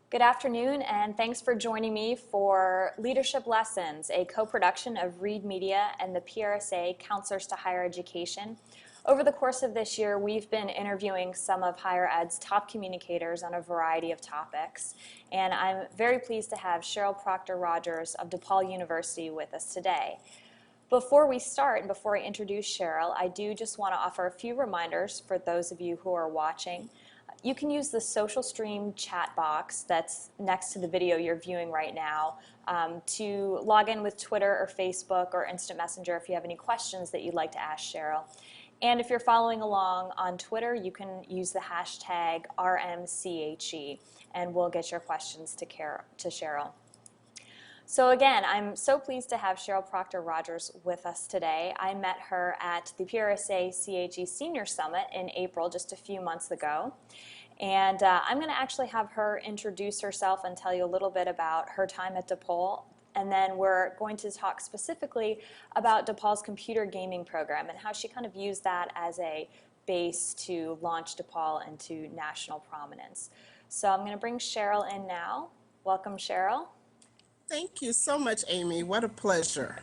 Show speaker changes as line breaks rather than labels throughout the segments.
Good afternoon, and thanks for joining me for Leadership Lessons, a co-production of Read Media and the PRSA Counselors to Higher Education. Over the course of this year, we've been interviewing some of higher ed's top communicators on a variety of topics, and I'm very pleased to have Cheryl Procter-Rogers of DePaul University with us today. Before we start and before I introduce Cheryl, I do just want to offer a few reminders for those of you who are watching. You can use the social stream chat box that's next to the video you're viewing right now to log in with Twitter or Facebook or Instant Messenger if you have any questions that you'd like to ask Cheryl. And if you're following along on Twitter, you can use the hashtag RMCHE and we'll get your questions to Cheryl. So again, I'm so pleased to have Cheryl Procter-Rogers with us today. I met her at the PRSA CHE Senior Summit in April, just a few months ago. And I'm going to actually have her introduce herself and tell you a little bit about her time at DePaul. And then we're going to talk specifically about DePaul's computer gaming program and how she kind of used that as a base to launch DePaul into national prominence. So I'm going to bring Cheryl in now. Welcome, Cheryl.
Thank you so much, Amy. What a pleasure.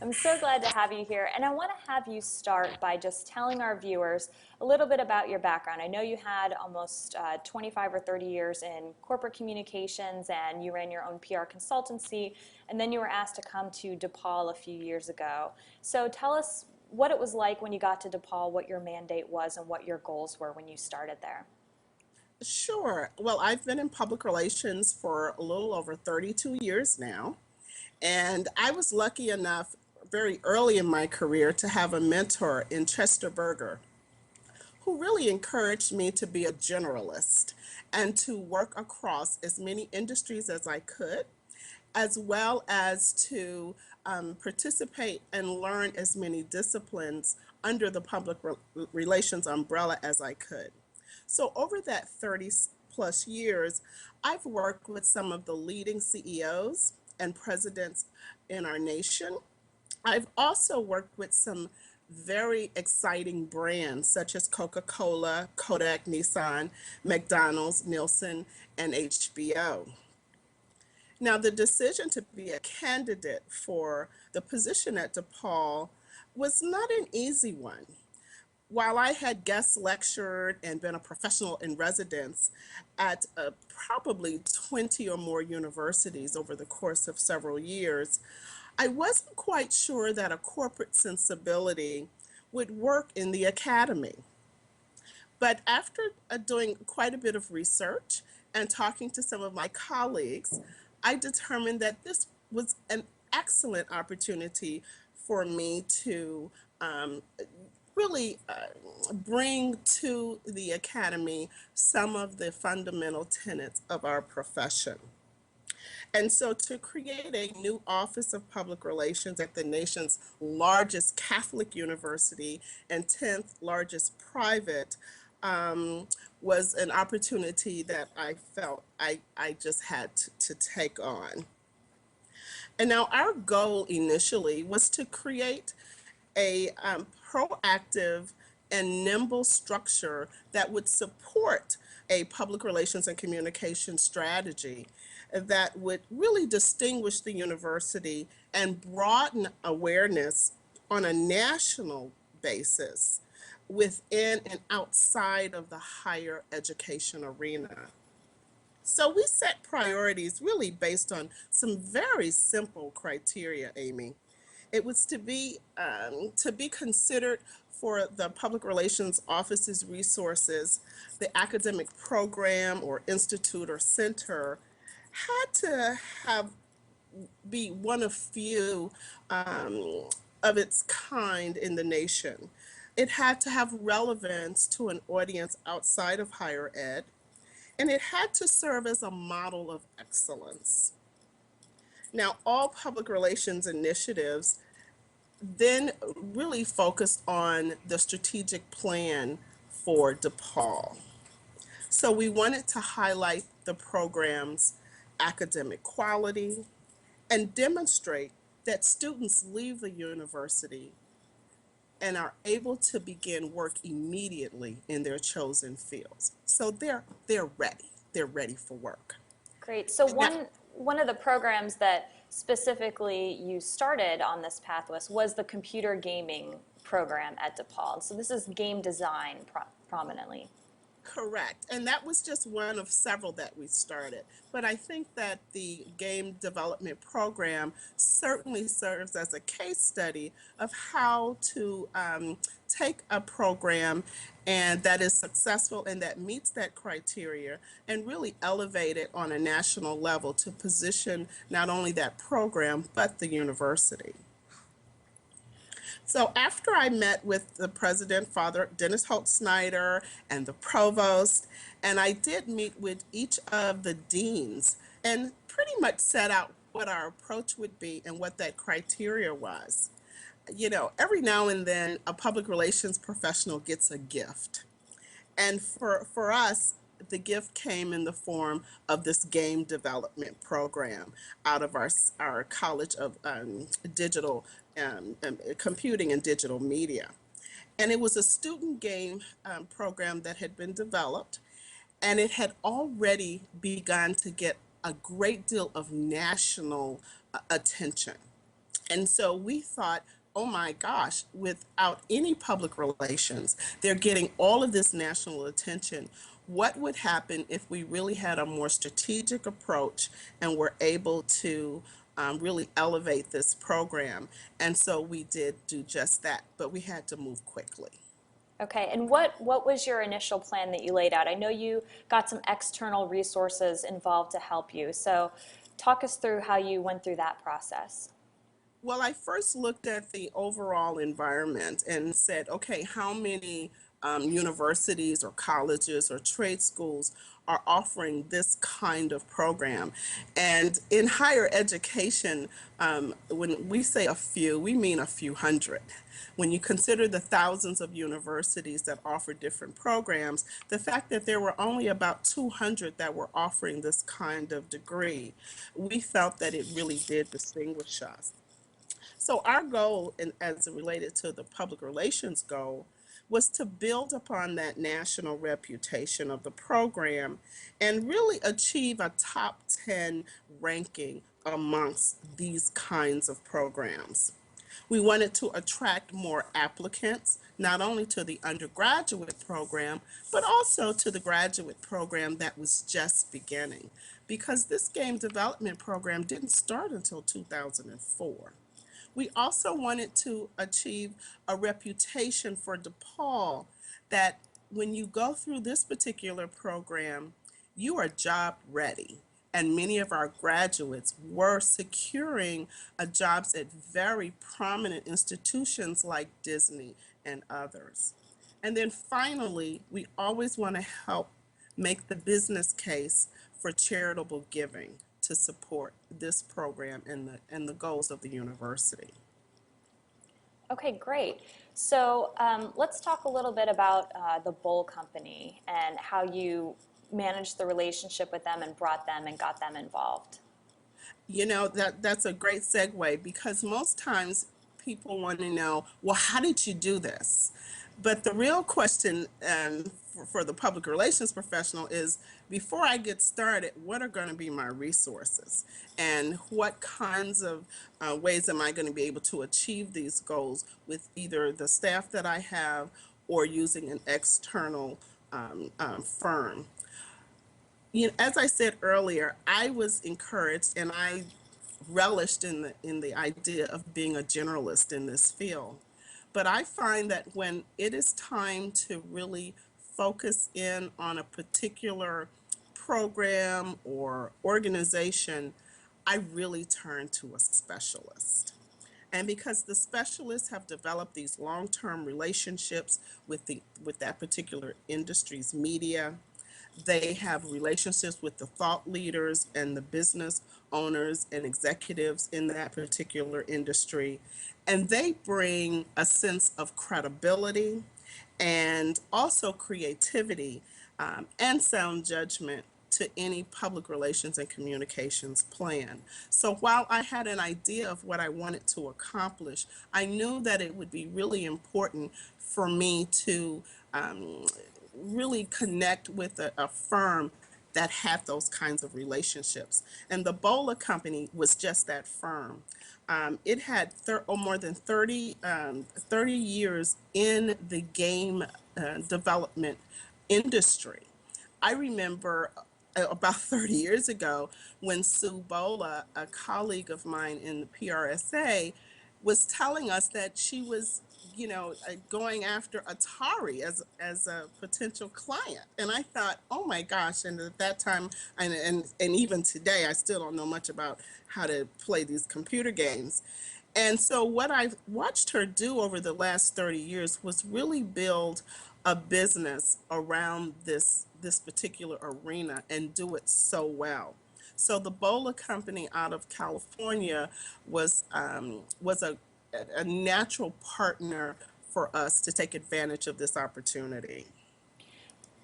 I'm so glad to have you here, and I want to have you start by just telling our viewers a little bit about your background. I know you had almost 25 or 30 years in corporate communications, and you ran your own PR consultancy, and then you were asked to come to DePaul a few years ago. So tell us what it was like when you got to DePaul, what your mandate was, and what your goals were when you started there.
Sure. Well, I've been in public relations for a little over 32 years now, and I was lucky enough very early in my career to have a mentor in Chester Berger who really encouraged me to be a generalist and to work across as many industries as I could, as well as to participate and learn as many disciplines under the public relations umbrella as I could. So over that 30 plus years, I've worked with some of the leading CEOs and presidents in our nation. I've also worked with some very exciting brands such as Coca-Cola, Kodak, Nissan, McDonald's, Nielsen, and HBO. Now, the decision to be a candidate for the position at DePaul was not an easy one. While I had guest lectured and been a professional in residence at probably 20 or more universities over the course of several years, I wasn't quite sure that a corporate sensibility would work in the academy. But after doing quite a bit of research and talking to some of my colleagues, I determined that this was an excellent opportunity for me to really bring to the academy some of the fundamental tenets of our profession. And so to create a new Office of Public Relations at the nation's largest Catholic university and 10th largest private was an opportunity that I felt I just had to take on. And now our goal initially was to create a proactive and nimble structure that would support a public relations and communication strategy that would really distinguish the university and broaden awareness on a national basis within and outside of the higher education arena. So we set priorities really based on some very simple criteria, Amy. It was to be considered for the Public Relations Office's resources. The academic program or institute or center had to be one of few of its kind in the nation. It had to have relevance to an audience outside of higher ed, and it had to serve as a model of excellence. Now, all public relations initiatives then really focused on the strategic plan for DePaul. So we wanted to highlight the program's academic quality and demonstrate that students leave the university and are able to begin work immediately in their chosen fields. So they're ready. They're ready for work.
Great. So
And that,
one of the programs that specifically you started on this path was the computer gaming program at DePaul. So this is game design prominently.
correct. And that was just one of several that we started. But I think that the game development program certainly serves as a case study of how to take a program and that is successful and that meets that criteria and really elevate it on a national level to position not only that program but the university. So after I met with the president, Father Dennis Holt Snyder, and the provost, and I did meet with each of the deans and pretty much set out what our approach would be and what that criteria was. You know, every now and then a public relations professional gets a gift. And for us, the gift came in the form of this game development program out of our College of Digital Computing and Digital Media. And it was a student game program that had been developed, and it had already begun to get a great deal of national attention. And so we thought, oh my gosh, without any public relations, they're getting all of this national attention. What would happen if we really had a more strategic approach and were able to really elevate this program? And so we did do just that, but we had to move quickly.
Okay, and what was your initial plan that you laid out? I know you got some external resources involved to help you. So talk us through how you went through that process.
Well, I first looked at the overall environment and said, okay, how many universities or colleges or trade schools are offering this kind of program? And in higher education, when we say a few, we mean a few hundred. When you consider the thousands of universities that offer different programs, the fact that there were only about 200 that were offering this kind of degree, we felt that it really did distinguish us. So our goal, and as it related to the public relations goal, was to build upon that national reputation of the program and really achieve a top 10 ranking amongst these kinds of programs. We wanted to attract more applicants, not only to the undergraduate program, but also to the graduate program that was just beginning, because this game development program didn't start until 2004. We also wanted to achieve a reputation for DePaul that when you go through this particular program, you are job ready. And many of our graduates were securing jobs at very prominent institutions like Disney and others. And then finally, we always want to help make the business case for charitable giving to support this program and the goals of the university.
Okay, great. So let's talk a little bit about the Bowl Company and how you managed the relationship with them and brought them and got them involved.
You know, that's a great segue because most times people want to know, well, how did you do this? But the real question for the public relations professional is, before I get started, what are going to be my resources? And what kinds of ways am I going to be able to achieve these goals with either the staff that I have or using an external firm? You know, as I said earlier, I was encouraged and I relished in the idea of being a generalist in this field. But I find that when it is time to really focus in on a particular program or organization, I really turn to a specialist. And because the specialists have developed these long-term relationships with that particular industry's media, they have relationships with the thought leaders and the business owners and executives in that particular industry. And they bring a sense of credibility and also creativity and sound judgment to any public relations and communications plan. So while I had an idea of what I wanted to accomplish, I knew that it would be really important for me to really connect with a firm that had those kinds of relationships. And the Bola Company was just that firm. It had more than 30 years in the game development industry. I remember about 30 years ago when Sue Bola, a colleague of mine in the PRSA, was telling us that she was, going after Atari as a potential client. And I thought, oh my gosh! And at that time, and even today, I still don't know much about how to play these computer games. And so what I've watched her do over the last 30 years was really build a business around this particular arena and do it so well. So the Bola Company out of California was a natural partner for us to take advantage of this opportunity.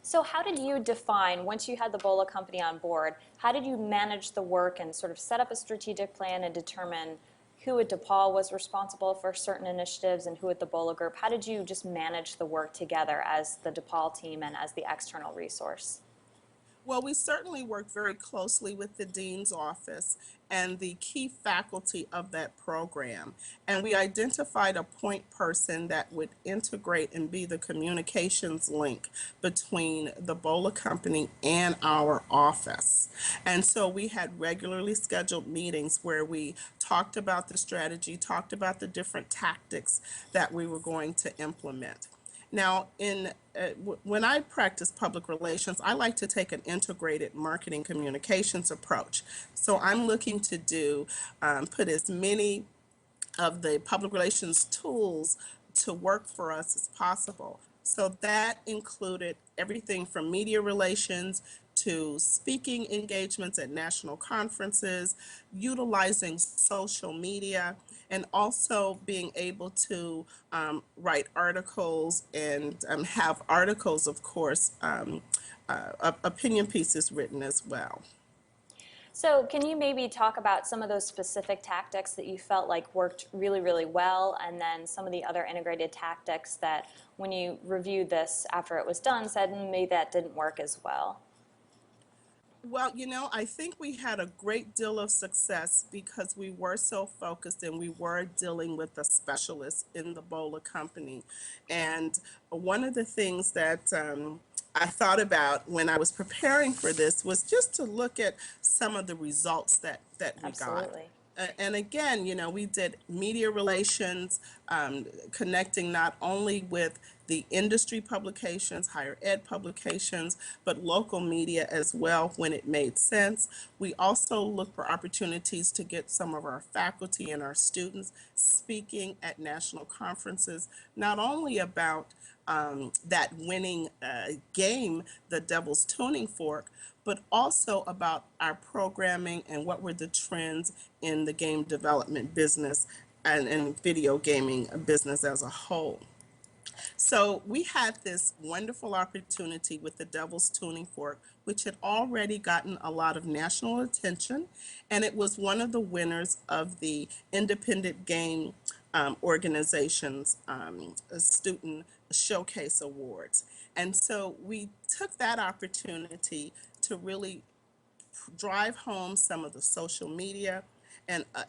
So how did you define, once you had the Bola company on board, how did you manage the work and sort of set up a strategic plan and determine who at DePaul was responsible for certain initiatives and who at the Bola Group? How did you just manage the work together as the DePaul team and as the external resource?
Well, we certainly work very closely with the dean's office and the key faculty of that program. And we identified a point person that would integrate and be the communications link between the Bola Company and our office. And so we had regularly scheduled meetings where we talked about the strategy, talked about the different tactics that we were going to implement. Now, when I practice public relations, I like to take an integrated marketing communications approach. So I'm looking to put as many of the public relations tools to work for us as possible. So that included everything from media relations to speaking engagements at national conferences, utilizing social media, and also being able to write articles and have articles, of course, opinion pieces written as well.
So can you maybe talk about some of those specific tactics that you felt like worked really, really well, and then some of the other integrated tactics that when you reviewed this after it was done said maybe that didn't work as well?
Well, I think we had a great deal of success because we were so focused and we were dealing with a specialist in the Bola Company. And one of the things that I thought about when I was preparing for this was just to look at some of the results that we got.
Absolutely.
And again, we did media relations, connecting not only with the industry publications, higher ed publications, but local media as well when it made sense. We also looked for opportunities to get some of our faculty and our students speaking at national conferences, not only about that winning game, the Devil's Tuning Fork, but also about our programming and what were the trends in the game development business and video gaming business as a whole. So we had this wonderful opportunity with the Devil's Tuning Fork, which had already gotten a lot of national attention, and it was one of the winners of the Independent Game Organization's Student Showcase Awards. And so we took that opportunity to really drive home some of the social media,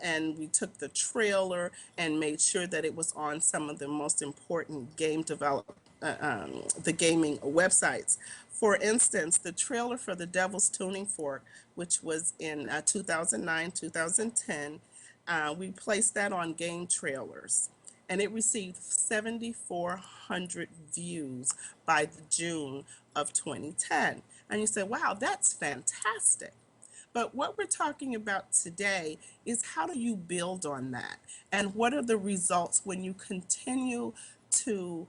and we took the trailer and made sure that it was on some of the most important the gaming websites. For instance, the trailer for the Devil's Tuning Fork, which was in 2009, 2010, we placed that on Game Trailers, and it received 7,400 views by the June of 2010. And you say, wow, that's fantastic. But what we're talking about today is how do you build on that? And what are the results when you continue to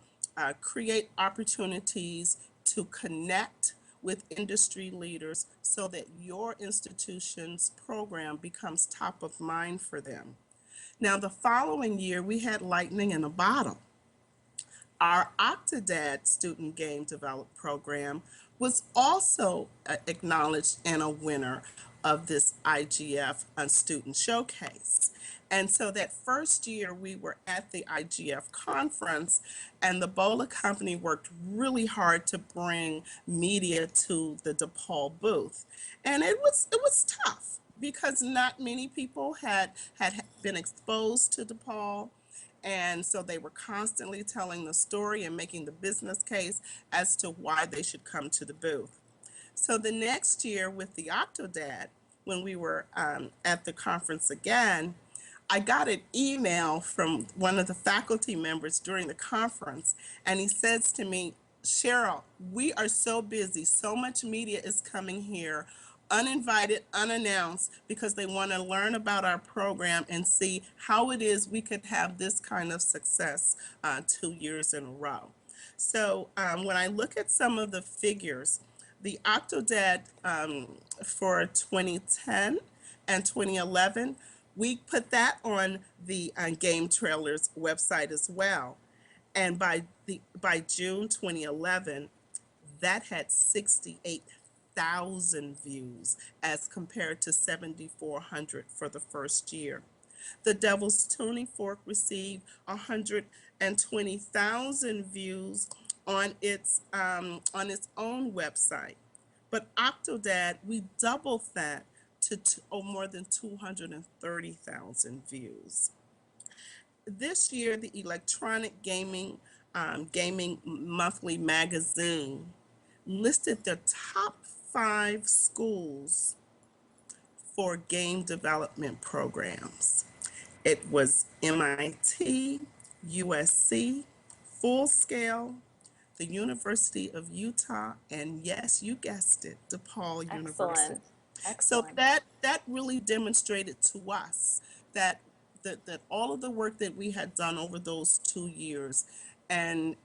create opportunities to connect with industry leaders so that your institution's program becomes top of mind for them? Now, the following year, we had lightning in a bottle. Our Octodad student game development program was also acknowledged and a winner of this IGF Student Showcase. And so that first year we were at the IGF conference, and the Bola company worked really hard to bring media to the DePaul booth. And it was tough because not many people had been exposed to DePaul. And so they were constantly telling the story and making the business case as to why they should come to the booth. So the next year with the Octodad, when we were at the conference again, I got an email from one of the faculty members during the conference, and he says to me, Cheryl, we are so busy, so much media is coming here, uninvited, unannounced, because they want to learn about our program and see how it is we could have this kind of success 2 years in a row. So when I look at some of the figures, the Octodad for 2010 and 2011, we put that on the Game Trailers website as well. And by June 2011, that had 68,000 views as compared to 7,400 for the first year. The Devil's Tuning Fork received 120,000 views on its own website. But Octodad, we doubled that to more than 230,000 views. This year, the Electronic Gaming Monthly magazine listed the top 5 schools for game development programs. It was MIT, USC, Full Scale, the University of Utah, and yes, you guessed it, DePaul University.
Excellent.
So
Excellent.
that really demonstrated to us that that all of the work that we had done over those 2 years, and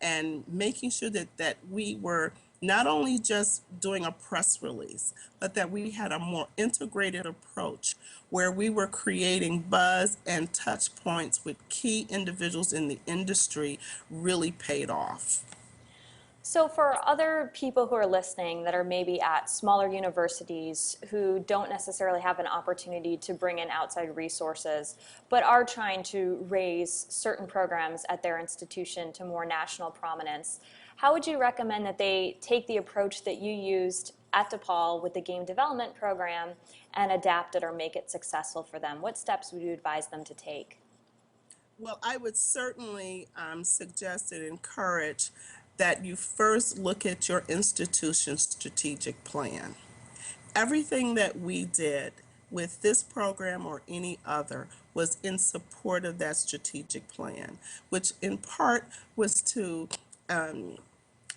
making sure that we were not only just doing a press release, but that we had a more integrated approach where we were creating buzz and touch points with key individuals in the industry really paid off.
So for other people who are listening that are maybe at smaller universities who don't necessarily have an opportunity to bring in outside resources, but are trying to raise certain programs at their institution to more national prominence, how would you recommend that they take the approach that you used at DePaul with the game development program and adapt it or make it successful for them? What steps would you advise them to take?
Well, I would certainly suggest and encourage that you first look at your institution's strategic plan. Everything that we did with this program or any other was in support of that strategic plan, which in part was to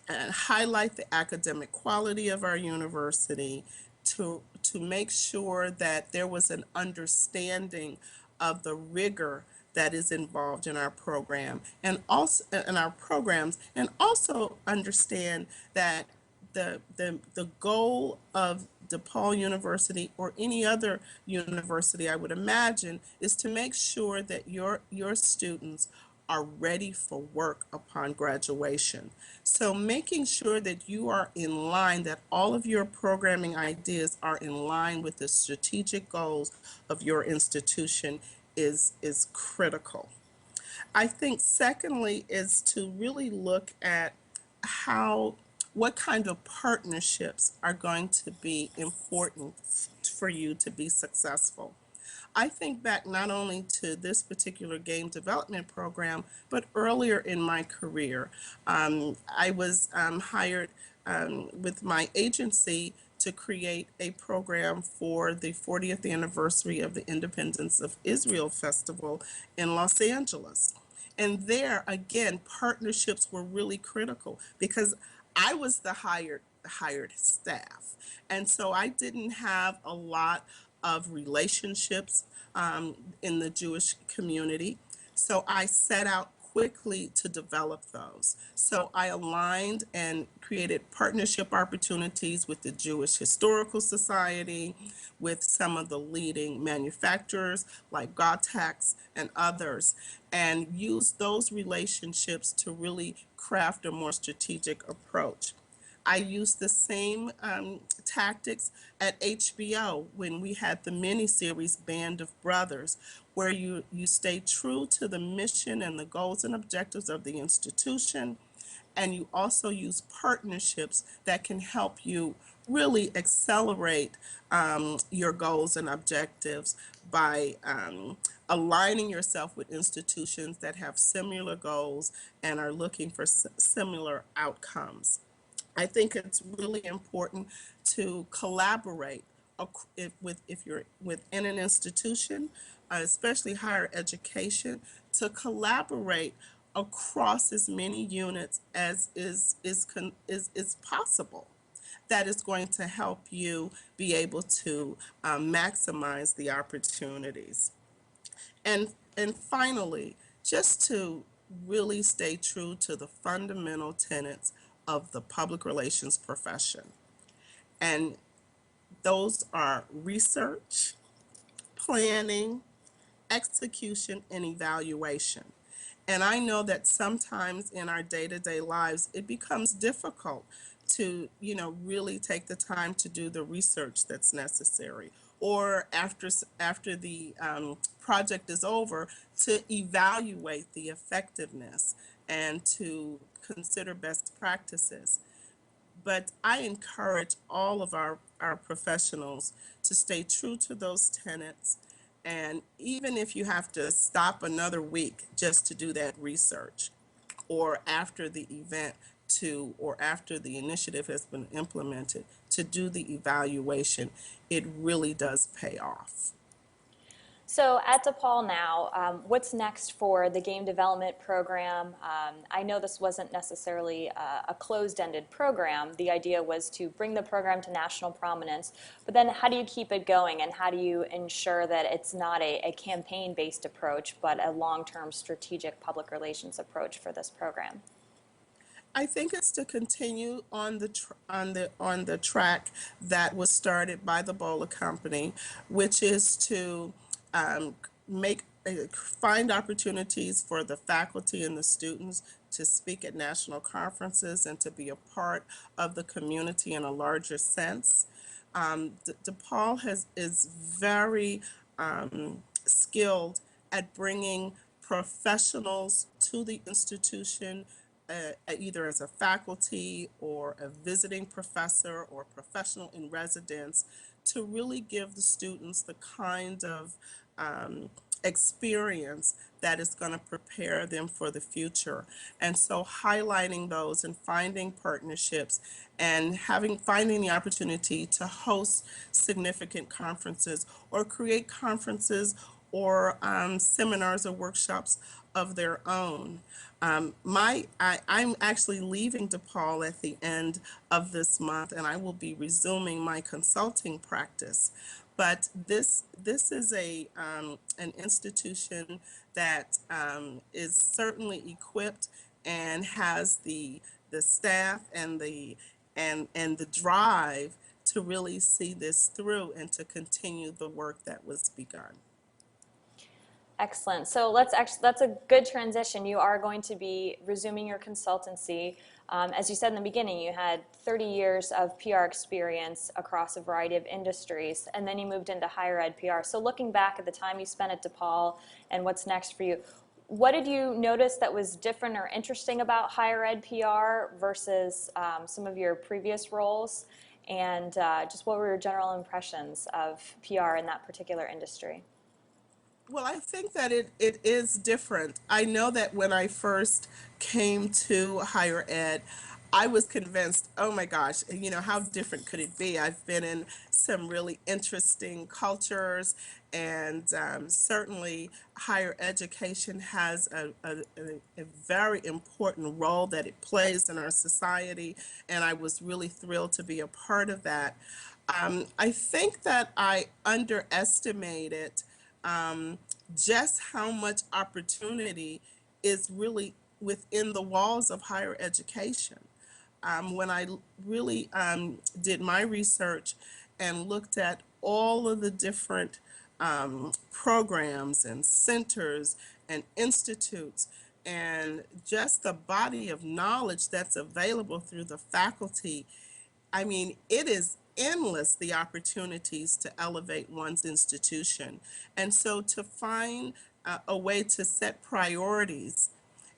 highlight the academic quality of our university, to make sure that there was an understanding of the rigor that is involved in our program and also in our programs, and also understand that the goal of DePaul University or any other university, I would imagine, is to make sure that your students are ready for work upon graduation. So making sure that you are in line, that all of your programming ideas are in line with the strategic goals of your institution is critical. I think secondly is to really look at how what kind of partnerships are going to be important for you to be successful. I think back not only to this particular game development program, but earlier in my career. I was hired with my agency to create a program for the 40th anniversary of the Independence of Israel Festival in Los Angeles. And there, again, partnerships were really critical because I was the hired staff. And so I didn't have a lot of relationships in the Jewish community. So I set out quickly to develop those. So I aligned and created partnership opportunities with the Jewish Historical Society, with some of the leading manufacturers like Gotex and others, and used those relationships to really craft a more strategic approach. I used the same tactics at HBO when we had the miniseries Band of Brothers, where you stay true to the mission and the goals and objectives of the institution, and you also use partnerships that can help you really accelerate your goals and objectives by aligning yourself with institutions that have similar goals and are looking for similar outcomes. I think it's really important to collaborate if you're within an institution, especially higher education, to collaborate across as many units as is possible. That is going to help you be able to maximize the opportunities. And finally, just to really stay true to the fundamental tenets of the public relations profession. And those are research, planning, execution, and evaluation. And I know that sometimes in our day-to-day lives, it becomes difficult to, really take the time to do the research that's necessary. Or after the project is over, to evaluate the effectiveness and to consider best practices. But I encourage all of our professionals to stay true to those tenets. And even if you have to stop another week just to do that research, or after the event or after the initiative has been implemented, to do the evaluation, it really does pay off.
So at DePaul now, what's next for the game development program? I know this wasn't necessarily a closed-ended program. The idea was to bring the program to national prominence, but then how do you keep it going, and how do you ensure that it's not a campaign-based approach, but a long-term strategic public relations approach for this program?
I think it's to continue on on the track that was started by the Bowler Company, which is to um, make find opportunities for the faculty and the students to speak at national conferences and to be a part of the community in a larger sense. DePaul is very skilled at bringing professionals to the institution, either as a faculty or a visiting professor or professional in residence, to really give the students the kind of experience that is going to prepare them for the future. And so highlighting those and finding partnerships and finding the opportunity to host significant conferences or create conferences or seminars or workshops of their own. I'm actually leaving DePaul at the end of this month, and I will be resuming my consulting practice. But this is an institution that is certainly equipped and has the staff and the drive to really see this through and to continue the work that was begun.
Excellent. So that's a good transition. You are going to be resuming your consultancy. As you said in the beginning, you had 30 years of PR experience across a variety of industries, and then you moved into higher ed PR. So looking back at the time you spent at DePaul and what's next for you, what did you notice that was different or interesting about higher ed PR versus some of your previous roles? And just what were your general impressions of PR in that particular industry?
Well, I think that it is different. I know that when I first came to higher ed, I was convinced, oh my gosh, how different could it be? I've been in some really interesting cultures, and certainly higher education has a very important role that it plays in our society, and I was really thrilled to be a part of that. I think that I underestimated just how much opportunity is really within the walls of higher education. When I really did my research and looked at all of the different programs and centers and institutes and just the body of knowledge that's available through the faculty. I mean, it is endless, the opportunities to elevate one's institution. And so to find a way to set priorities,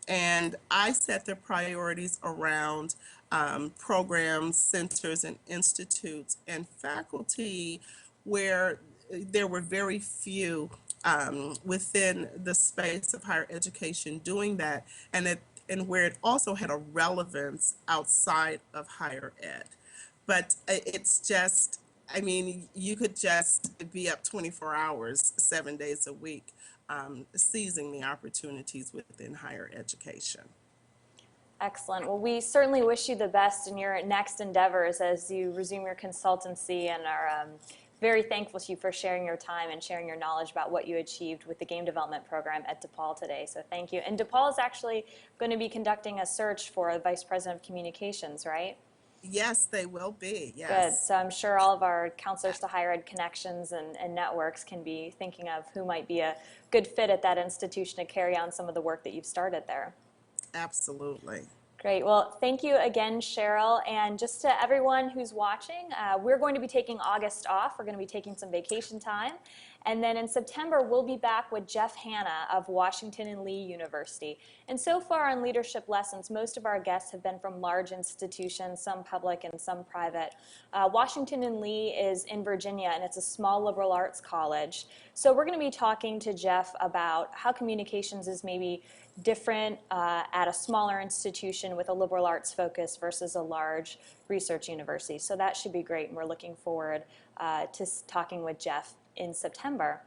and I set the priorities around programs, centers, and institutes and faculty where there were very few within the space of higher education doing that, and where it also had a relevance outside of higher ed. But it's just, I mean, you could just be up 24 hours, 7 days a week, seizing the opportunities within higher education.
Excellent. Well, we certainly wish you the best in your next endeavors as you resume your consultancy, and are very thankful to you for sharing your time and sharing your knowledge about what you achieved with the game development program at DePaul today. So thank you. And DePaul is actually going to be conducting a search for a Vice President of Communications, right?
Yes, they will be.
Good.
Yes.
So I'm sure all of our counselors to higher ed connections and networks can be thinking of who might be a good fit at that institution to carry on some of the work that you've started there.
Absolutely.
Great. Well, thank you again, Cheryl. And just to everyone who's watching, we're going to be taking August off. We're going to be taking some vacation time. And then in September, we'll be back with Jeff Hanna of Washington and Lee University. And so far on Leadership Lessons, most of our guests have been from large institutions, some public and some private. Washington and Lee is in Virginia, and it's a small liberal arts college. So we're going to be talking to Jeff about how communications is maybe different at a smaller institution with a liberal arts focus versus a large research university. So that should be great, and we're looking forward to talking with Jeff in September.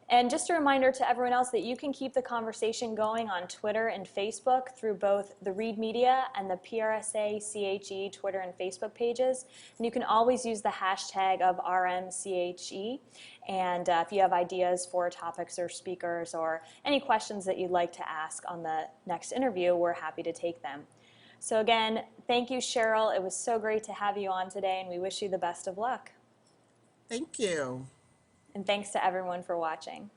And just a reminder to everyone else that you can keep the conversation going on Twitter and Facebook through both the Read Media and the PRSA CHE Twitter and Facebook pages. And you can always use the hashtag of RMCHE. And if you have ideas for topics or speakers or any questions that you'd like to ask on the next interview, we're happy to take them. So again, thank you, Cheryl. It was so great to have you on today, and we wish you the best of luck.
Thank you.
And thanks to everyone for watching.